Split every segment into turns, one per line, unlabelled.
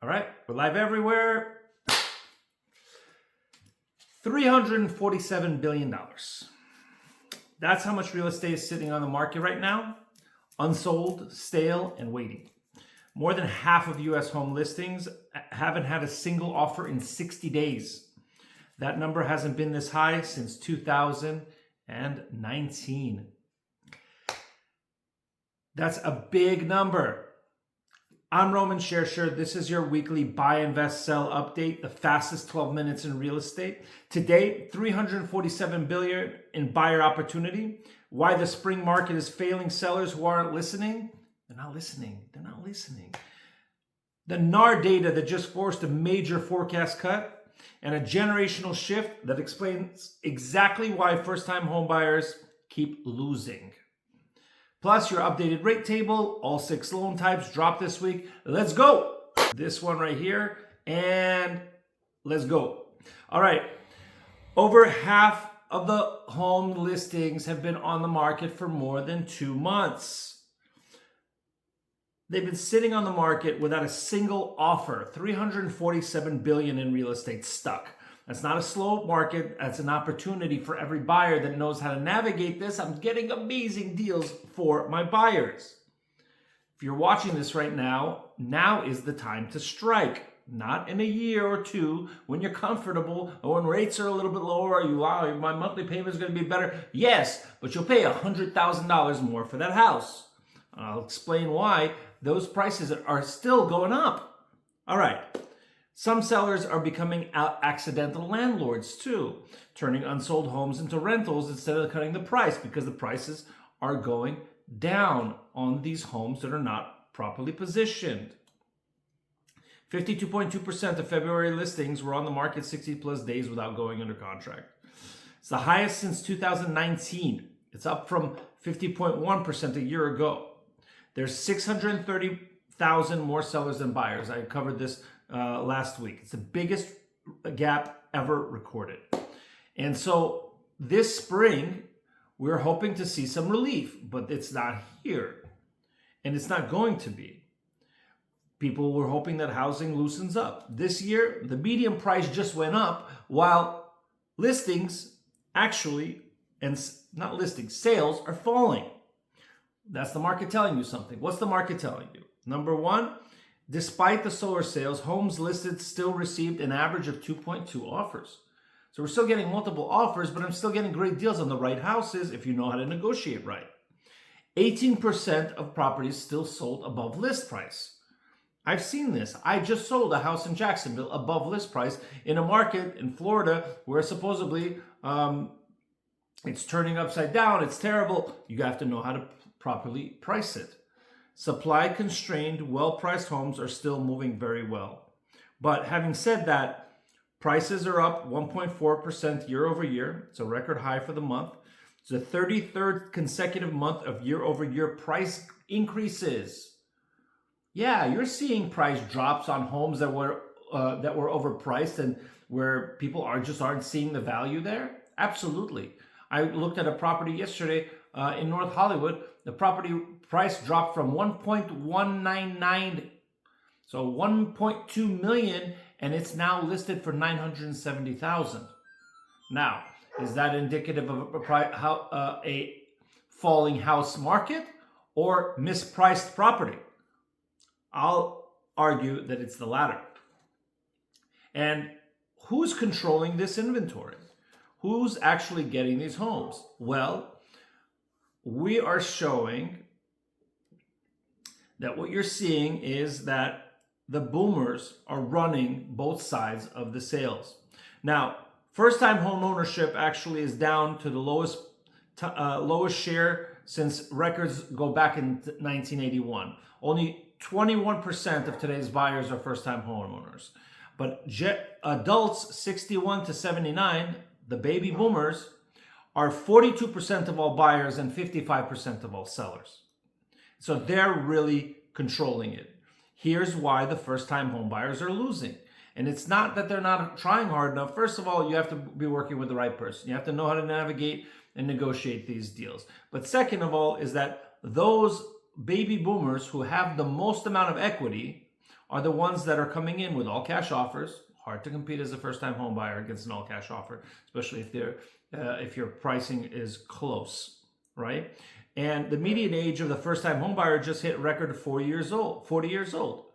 All right, we're live everywhere. $347 billion. That's how much real estate is sitting on the market right now. Unsold, stale, and waiting. More than half of US home listings haven't had a single offer in 60 days. That number hasn't been this high since 2019. That's a big number. I'm Roman Shersher. This is your weekly buy, invest, sell update, the fastest 12 minutes in real estate. Today, $347 billion in buyer opportunity. Why the spring market is failing sellers who aren't listening. They're not listening. The NAR data that just forced a major forecast cut and a generational shift that explains exactly why first-time home buyers keep losing. Plus your updated rate table, all 6 loan types dropped this week. Let's go. This one right here, and let's go. All right, over half of the home listings have been on the market for more than 2 months. They've been sitting on the market without a single offer. $347 billion in real estate stuck. That's not a slow market. That's an opportunity for every buyer that knows how to navigate this. I'm getting amazing deals for my buyers. If you're watching this right now, now is the time to strike. Not in a year or two when you're comfortable or when rates are a little bit lower. Wow, my monthly payment is going to be better. Yes, but you'll pay $100,000 more for that house. I'll explain why those prices are still going up. All right. Some sellers are becoming accidental landlords too, turning unsold homes into rentals instead of cutting the price because the prices are going down on these homes that are not properly positioned. 52.2% of February listings were on the market 60 plus days without going under contract. It's the highest since 2019. It's up from 50.1% a year ago. There's 630,000 more sellers than buyers. I covered this last week. It's the biggest gap ever recorded. And so this spring, we're hoping to see some relief, but it's not here. And it's not going to be. People were hoping that housing loosens up. This year, the median price just went up while listings actually, and not listings, sales are falling. That's the market telling you something. What's the market telling you? Number one, despite the slower sales, homes listed still received an average of 2.2 offers. So we're still getting multiple offers, but I'm still getting great deals on the right houses if you know how to negotiate right. 18% of properties still sold above list price. I've seen this. I just sold a house in Jacksonville above list price in a market in Florida where supposedly it's turning upside down. It's terrible. You have to know how to properly price it. Supply-constrained, well-priced homes are still moving very well. But having said that, prices are up 1.4% year over year. It's a record high for the month. It's the 33rd consecutive month of year-over-year price increases. Yeah, you're seeing price drops on homes that were overpriced and where people aren't seeing the value there. Absolutely. I looked at a property yesterday in North Hollywood. The property price dropped from 1.199, so 1.2 million, and it's now listed for 970,000. Now, is that indicative of a falling house market or mispriced property? I'll argue that it's the latter. And who's controlling this inventory? Who's actually getting these homes? Well, we are showing that what you're seeing is that the boomers are running both sides of the sales. Now, first-time home ownership actually is down to the lowest share since records go back in 1981. Only 21% of today's buyers are first-time homeowners. But adults 61 to 79, the baby boomers, are 42% of all buyers and 55% of all sellers. So they're really controlling it. Here's why the first-time home buyers are losing. And it's not that they're not trying hard enough. First of all, you have to be working with the right person. You have to know how to navigate and negotiate these deals. But second of all is that those baby boomers who have the most amount of equity are the ones that are coming in with all cash offers. Hard to compete as a first-time home buyer against an all cash offer, especially if your pricing is close, right? And the median age of the first-time home buyer just hit record 40 years old.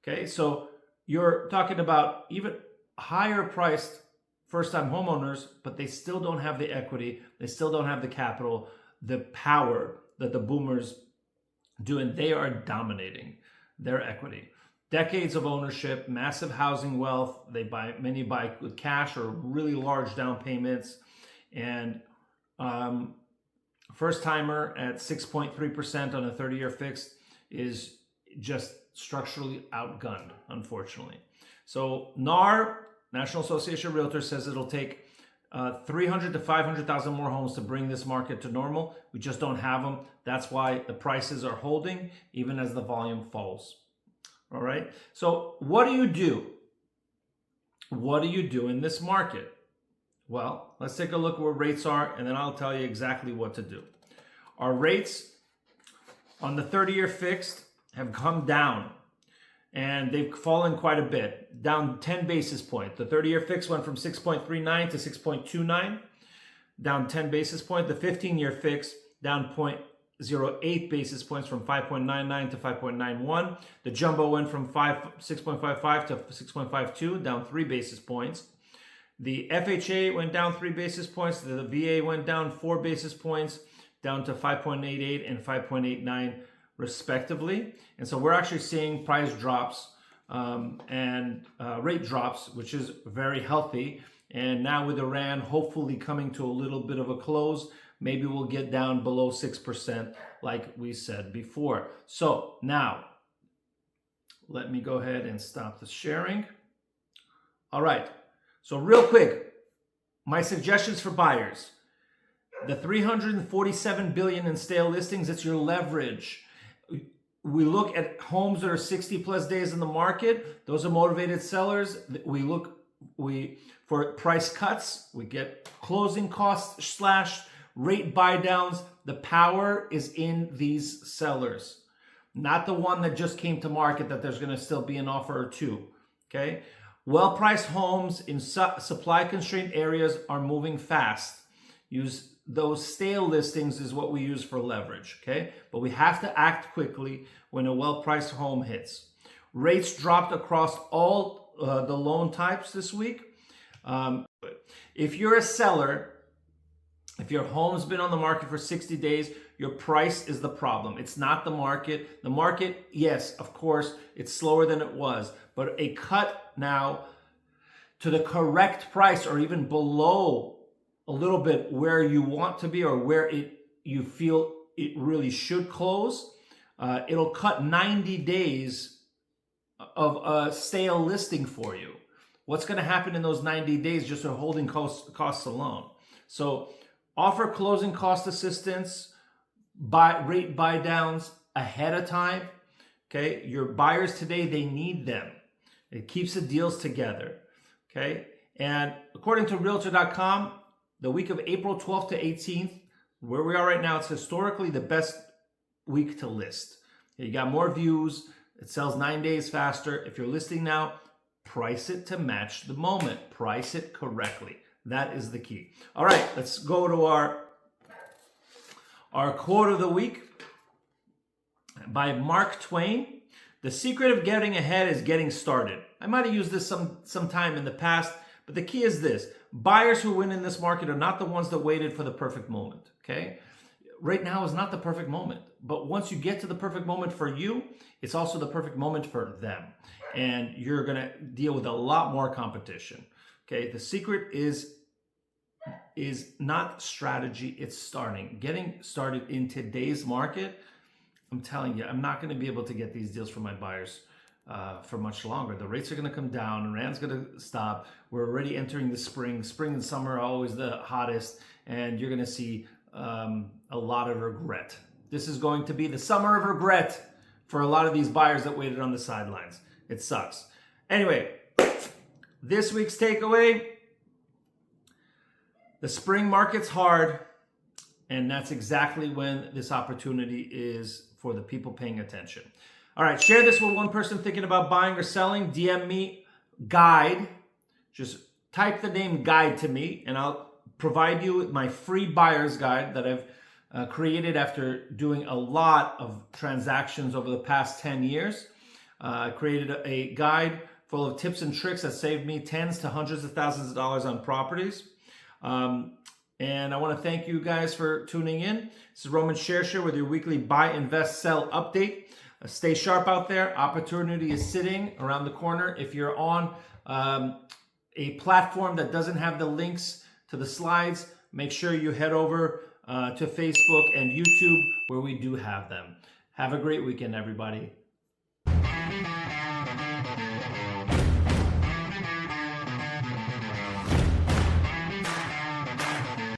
Okay, so you're talking about even higher priced first-time homeowners, but they still don't have the equity, they still don't have the capital, the power that the boomers do, and they are dominating their equity. Decades of ownership, massive housing wealth. Many buy with cash or really large down payments, and first timer at 6.3% on a 30-year fixed is just structurally outgunned, unfortunately. So NAR, National Association of Realtors, says it'll take 300 to 500,000 more homes to bring this market to normal. We just don't have them. That's why the prices are holding even as the volume falls. All right. So what do you do? What do you do in this market? Well, let's take a look at where rates are, and then I'll tell you exactly what to do. Our rates on the 30-year fixed have come down, and they've fallen quite a bit, down 10 basis points. The 30-year fixed went from 6.39 to 6.29, down 10 basis points. The 15-year fixed down 0.08 basis points from 5.99 to 5.91. The jumbo went from 6.55 to 6.52, down 3 basis points. The FHA went down 3 basis points. The VA went down 4 basis points, down to 5.88 and 5.89 respectively. And so we're actually seeing price drops and rate drops, which is very healthy. And now with Iran hopefully coming to a little bit of a close, maybe we'll get down below 6% like we said before. So now, let me go ahead and stop the sharing. All right. So real quick, my suggestions for buyers. The 347 billion in stale listings, it's your leverage. We look at homes that are 60 plus days in the market. Those are motivated sellers. For price cuts, we get closing costs slashed, rate buy downs. The power is in these sellers, not the one that just came to market that there's going to still be an offer or two. Okay. Well-priced homes in supply-constrained areas are moving fast. Use those stale listings is what we use for leverage, okay? But we have to act quickly when a well-priced home hits. Rates dropped across all the loan types this week. If you're a seller, if your home's been on the market for 60 days, your price is the problem. It's not the market. The market, yes, of course, it's slower than it was, but a cut now to the correct price or even below a little bit where you want to be or where you feel it really should close, it'll cut 90 days of a stale listing for you. What's going to happen in those 90 days just for holding costs alone? So offer closing cost assistance, rate buy downs ahead of time. Okay, your buyers today, they need them. It keeps the deals together. Okay, and according to Realtor.com, the week of April 12th to 18th, where we are right now, it's historically the best week to list. You got more views. It sells 9 days faster. If you're listing now, price it to match the moment. Price it correctly. That is the key. All right, let's go to our quote of the week by Mark Twain. The secret of getting ahead is getting started. I might have used this some time in the past, but the key is this. Buyers who win in this market are not the ones that waited for the perfect moment, okay? Right now is not the perfect moment, but once you get to the perfect moment for you, it's also the perfect moment for them. And you're gonna deal with a lot more competition, okay? The secret is not strategy, it's starting. Getting started in today's market, I'm telling you, I'm not gonna be able to get these deals for my buyers for much longer. The rates are going to come down. Iran's going to stop. We're already entering the spring. Spring and summer are always the hottest, and you're going to see a lot of regret. This is going to be the summer of regret for a lot of these buyers that waited on the sidelines. It sucks. Anyway, this week's takeaway, the spring market's hard, and that's exactly when this opportunity is for the people paying attention. All right, share this with one person thinking about buying or selling. DM me guide. Just type the name guide to me, and I'll provide you with my free buyer's guide that I've created after doing a lot of transactions over the past 10 years. I created a guide full of tips and tricks that saved me tens to hundreds of thousands of dollars on properties. And I want to thank you guys for tuning in. This is Roman Shersher with your weekly buy, invest, sell update. Stay sharp out there. Opportunity is sitting around the corner. If you're on a platform that doesn't have the links to the slides, make sure you head over to Facebook and YouTube where we do have them. Have a great weekend, everybody.